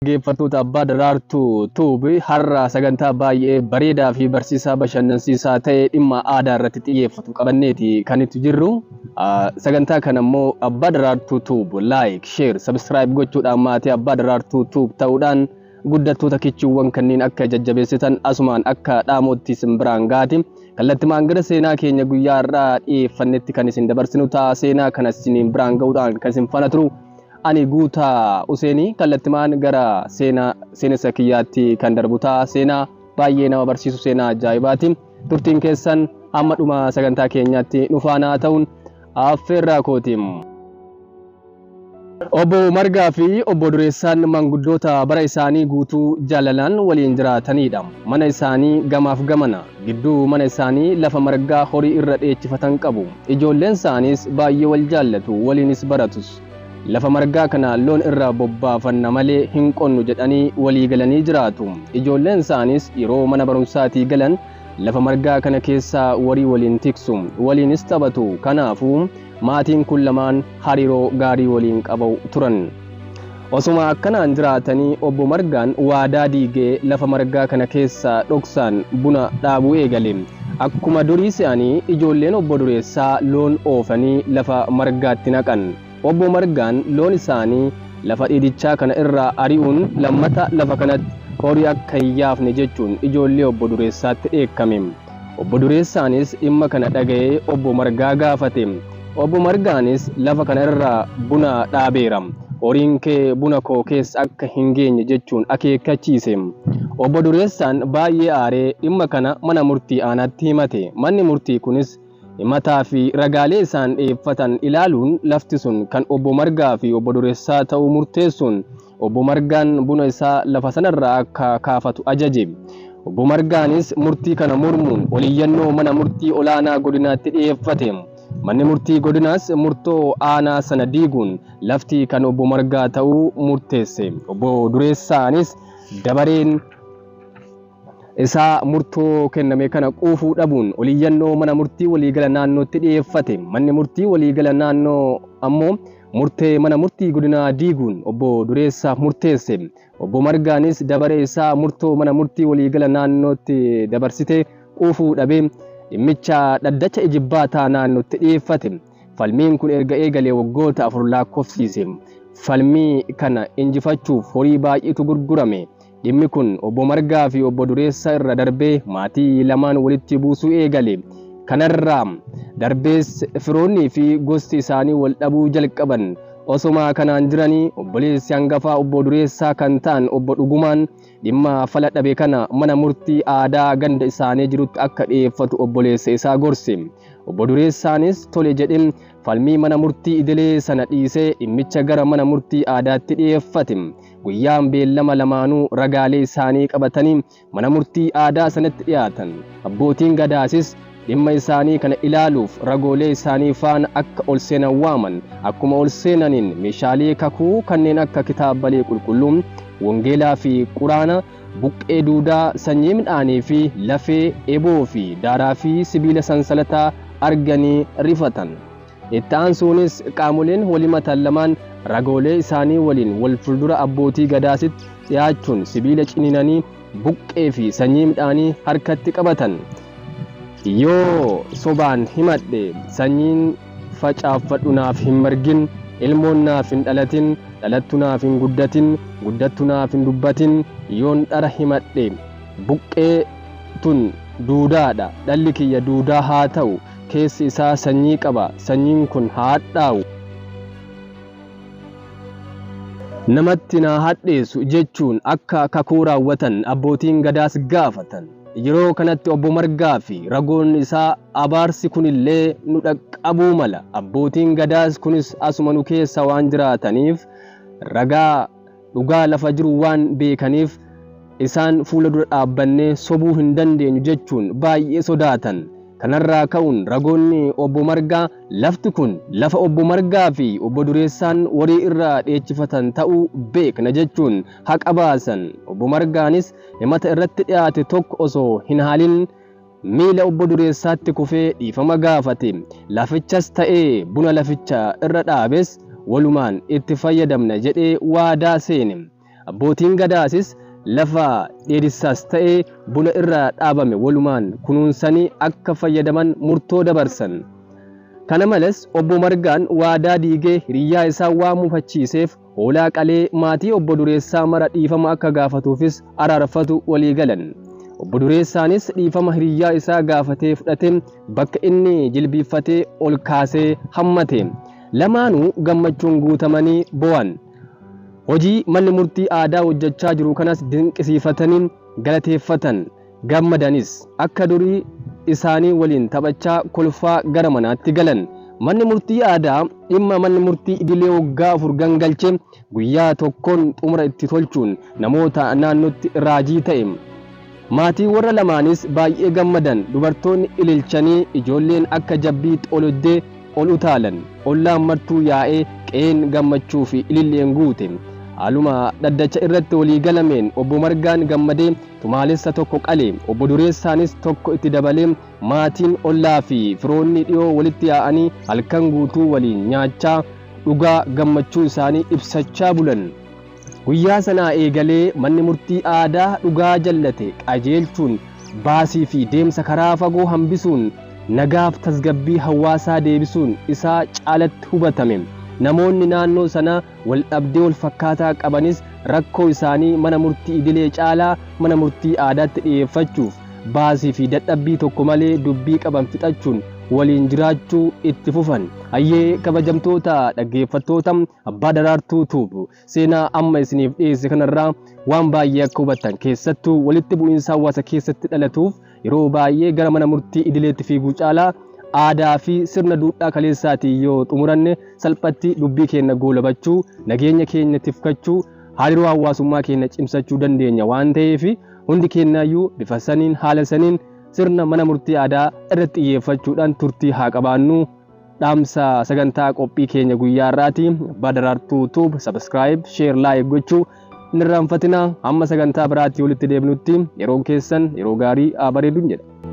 Geeffattoota abbaa daraartuu tuubi har'a sagantaa baay'ee bareedaa fi barsiisaa bashannansiisaa ta'e dhimma aadaa irratti xiyyeeffatu qabanneeti kan itti jirru. Sagantaa kana immoo abbaa daraartuu tuub like, share, subscribe gochuudhaan maatii abbaa daraartuu tuub ta'uudhaan guddattoota kichiiwwan kanneen akka jajjabeessitan asumaan akka dhaamootti simbiraan gaati. Kallattimaan gara seenaa keenya guyyaa irraa dhiyeeffannetti kan isin dabarsinu ta'a. Seenaa kana isin biraan ga'uudhaan kan isin faana turu. Ani Guutaa Useenii kallattimaan gara seenessa kiyyaatti kan darbu ta'a. Seenaa baay'ee nama barsiisu, seenaa ajaa'ibaati. Turtiin keessan hamma dhuma sagantaa keenyaatti nu faana ta'uun affeerraa kooti. Obbo Margaa fi Obbo Dureessaan manguddoota bara isaanii guutuu jaalalaan waliin jiraatanidha. Mana isaanii gamaaf gamana, gidduu mana isaanii lafa margaa horii irra dheechifatan qabu. Ijoolleen isaaniis baay'ee wal jaallatu, waliinis baratus. Lafa margaa kana loon irraa bobbaafanna malee hin qonnu jedhanii walii galanii jiraatu. Ijoolleen isaaniis yeroo mana barumsaatii galan lafa margaa kana keessaa warii waliin tiksu, waliinis taphatu. Kanaafuu maatiin kun lamaan hariiroo gaarii waliin qabu turan. Osuma akkanaan jiraatanii Obbo Margaan waadaa diigee lafa margaa kana keessaa dhoksaan buna dhaabuu eegale. Akkuma durii se'anii ijoolleen Obbo Dureessaa loon oofanii lafa margaatti naqan. Obbo Margaan loon isaanii lafa dhiidichaa kana irraa ari'uun lammata lafa kanatti horii akka hin yaafne jechuun ijoollee Obbo Dureessaatti dheekkame. Obbo Dureessaanis dhimma kana dhaga'ee Obbo Margaa gaafate. Obbo Margaanis lafa kana irraa buna dhaabeera. Horiin kee buna koo keessa akka hin geenye jechuun akeekkachiise. Obbo Dureessaan baay'ee aaree dhimma kana mana murtii aanaatti himate. Manni murtii kunis himataa fi ragaalee isaan dhiyeeffatan ilaaluun lafti sun kan Obbo Margaa fi Obbo Dureessaa ta'uu murteessuun Obbo Margaan buna isaa lafa sanarraa akka kaafatu ajaje. Obbo Margaanis murtii kana mormuun oliyyannoo mana murtii olaanaa godinaatti dhiyeeffate. Manni murtii godinaas murtoo aanaa sana diiguun lafti kan Obbo Margaa ta'uu murteesse. Obbo Dureessaanis dabareen isaa murtoo kenname kana quufuu dhabuun oliyyannoo mana murtii waliigala naannootti dhiyeeffate. Manni murtii waliigala naannoo ammoo murtee mana murtii godinaa diiguun Obbo Dureessaaf murteesse. Obbo Margaanis dabaree isaa murtoo mana murtii waliigala naannootti dabarsite quufuu dhabee dhimmicha dhaddacha ijibbaataa naannootti dhiyeeffate. Falmiin kun erga eegalee waggoota 4 lakkoofsiise. Falmii kana injifachuuf horii baay'eetu gurgurame. Dhimmi kun Obbo Margaa fi Obbo Dureessaa irra darbee maatii lamaan walitti buusuu eegale. Kanarraa darbees firoonnii fi gosti isaanii wal dhabuu jalqaban. Osuma kanaan jiranii obboleessi hangafaa Obbo Dureessaa kan ta'an Obbo Dhugumaan dhimma fala dhabe kana mana murtii aadaa ganda isaanii jirutti akka dhiyeeffatu obboleessa isaa gorse. Obbo Dureessaanis tole jedhee falmii mana murtii idilee sana dhiisee dhimmicha gara mana murtii aadaatti dhiyeeffate. Guyyaan beellama lamaanuu ragaalee isaanii qabatanii mana murtii aadaa sanatti dhiyaatan. Abbootiin gadaasis dhimma isaanii kana ilaaluuf ragoolee isaanii faana akka ol seenan waaman. Akkuma ol seenaniin meeshaalee kakuu kanneen akka kitaabalee qulqulluu, wangeelaa fi quraana, buqqee duudaa, sanyii midhaanii fi lafee, eeboo fi daaraa fi sibiila sansalataa arganii rifatan. Itti aansuunis qaamoleen walimatan lamaan ragoolee isaanii waliin wal fuuldura abbootii gadaasitti dhiyaachuun sibiila ciniinanii buqqee fi sanyii midhaanii harkatti qabatan. Yoo sobaan himadhe sanyiin facaafadhu naaf hin margin, ilmoon naaf hin dhalatin, dhalattu naaf hin guddatin, guddattu naaf hin dubbatin. Yoon dhara himadhe buqqee tun duudaadha, dhalli kiyya duudaa haa ta'u, keessi isaa sanyii qaba, sanyiin kun haa hadhaa'u. Namatti na hadheessu jechuun akka kakuu raawwatan abbootiin gadaas gaafatan. Yeroo kanatti Obbo Margaa fi ragoon isaa abaarsi kunillee nu dhaqqabuu mala. Abbootiin gadaas kunis asuma nu keessa waan jiraataniif ragaa dhugaa lafa jiru waan beekaniif isaan fuula dura dhaabbannee sobuu hin dandeenyu jechuun baay'ee sodaatan. Kanarraa ka'uun ragoonni Obbo Margaa lafti kun lafa Obbo Margaa fi Obbo Dureessaan warii irraa dheechifatan ta'uu beekna jechuun haqa baasan. Obbo Margaanis himata irratti dhiyaate tokko osoo hin haalin miila Obbo Dureessaatti kufee dhiifama gaafate. Lafichas ta'ee buna laficha irra dhaabes walumaan itti fayyadamna jedhee waadaa seene. abbootiin gadaasis lafa dheedissaas ta'ee buna irraa dhaabame walumaan kunuunsanii akka fayyadaman murtoo dabarsan. Kana malees obbo Margaan waadaa diigee hiriyyaa isaa waan mufachiiseef hoolaa qalee maatii obbo Dureessaa mara dhiifama akka gaafatuufis araarfatu walii galan. Obbo Dureessaanis dhiifama hiriyyaa isaa gaafatee fudhatee bakka inni jilbiiffatee ol kaasee hammate. Lamaanuu gammachuun guutamanii bo'an. Hojii manni murtii aadaa hojjechaa jiru kanas dinqisiifatanii galateeffatan. Gammadanis akka durii isaanii waliin taphachaa kolfaa gara manaatti galan. Manni murtii aadaa dhimma manni murtii idilee waggaa 4 gangalchee guyyaa tokkoon xumura itti tolchuun namoota naannootti raajii ta'e. Maatii warra lamaanis baay'ee gammadan. Dubartoonni ililchanii ijoolleen akka jabbiitti ol utaalan. Ollaan martuu yaa'ee qe'een gammachuu fi ililleen guute. Haaluma dhaddacha irratti walii galameen obbo Margaan gammadee tumaalessa tokko qalee, obbo Dureessaanis tokko itti dabalee maatiin ollaa fi firoonni dhiyoo walitti yaa'anii halkan guutuu waliin nyaachaa dhugaa gammachuu isaanii ibsachaa bulan. Guyyaa sanaa eegalee manni murtii aadaa dhugaa jallate qajeelchuun baasii fi deemsa karaa fagoo hambisuun nagaaf tasgabbii hawaasaa deebisuun isaa caalatti hubatame. Namoonni naannoo sana wal dhabdee wal fakkaataa qabanis rakkoo isaanii mana murtii idilee caalaa mana murtii aadaatti dhiyeeffachuuf baasii fi dadhabbii tokko malee dubbii qaban fixachuun waliin jiraachuu itti fufan. Hayyee kabajamtoota dhaggeeffattoota Abbaa Daraartuu Tuubu seenaa amma isiniif dhiyeesse kanarraa waan baay'ee akka hubattan keessattuu walitti bu'iinsa hawaasa keessatti dhalatuuf yeroo baay'ee gara mana murtii idileetti fiiguu caalaa aadaa fi sirna duudhaa kaleessaatii yoo xumuranne salphatti dubbii keenya goolabachuu, nageenya keenya tifkachuu, hariiroo hawaasummaa keenya cimsachuu dandeenya waan ta'eef hundi keenyayyuu bifa saniin haala saniin sirna mana murtii aadaa irratti xiyyeeffachuudhaan turtii haa qabaannu. Dhaamsa sagantaa qophii keenya guyyaa irraati. Abbaa Daraartuu Tuub subscribe, share, like gochuu hin irraanfatina. Amma sagantaa biraatti walitti deebinutti yeroon keessan yeroo gaarii haa bareedu jedha.